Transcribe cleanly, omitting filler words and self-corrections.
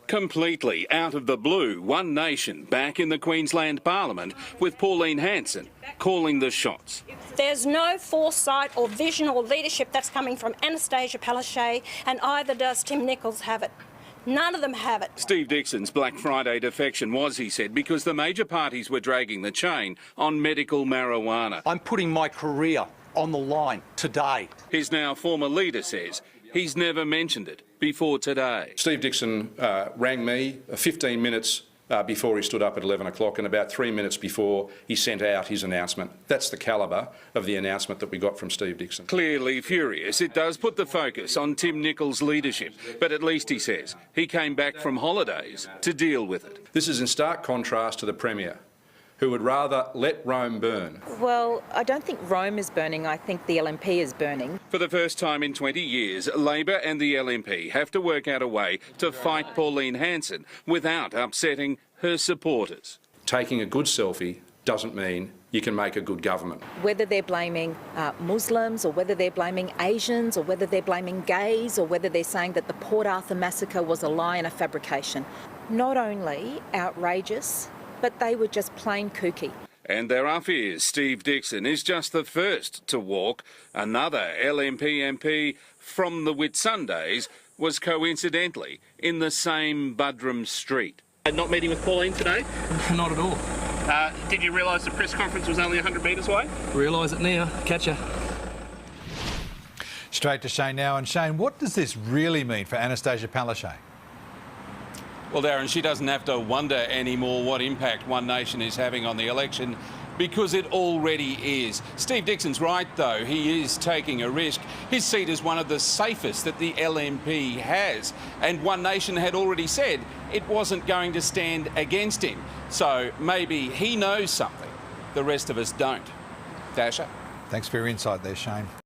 Completely out of the blue, One Nation back in the Queensland Parliament with Pauline Hanson calling the shots. There's no foresight or vision or leadership that's coming from Anastasia Palaszczuk, and either does Tim Nicholls have it. None of them have it. Steve Dickson's Black Friday defection was, he said, because the major parties were dragging the chain on medical marijuana. I'm putting my career on the line today. His now former leader says he's never mentioned it before today. Steve Dickson rang me 15 minutes before he stood up at 11 o'clock and about 3 minutes before he sent out his announcement. That's the calibre of the announcement that we got from Steve Dickson. Clearly furious, it does put the focus on Tim Nicholls' leadership, but at least, he says, he came back from holidays to deal with it. This is in stark contrast to the Premier, who would rather let Rome burn. Well, I don't think Rome is burning, I think the LNP is burning. For the first time in 20 years, Labor and the LNP have to work out a way to fight Pauline Hanson without upsetting her supporters. Taking a good selfie doesn't mean you can make a good government. Whether they're blaming Muslims or whether they're blaming Asians or whether they're blaming gays or whether they're saying that the Port Arthur massacre was a lie and a fabrication. Not only outrageous, but they were just plain kooky. And there are fears Steve Dickson is just the first to walk. Another LNP MP from the Whitsundays was coincidentally in the same Buderim street. Not meeting with Pauline today? Not at all. Did you realise the press conference was only 100 metres away? Realise it now. Catch ya. Straight to Shane now. And Shane, what does this really mean for Anastasia Palaszczuk? Well, Darren, she doesn't have to wonder anymore what impact One Nation is having on the election, because it already is. Steve Dickson's right, though. He is taking a risk. His seat is one of the safest that the LNP has, and One Nation had already said it wasn't going to stand against him. So maybe he knows something the rest of us don't. Dasha? Thanks for your insight there, Shane.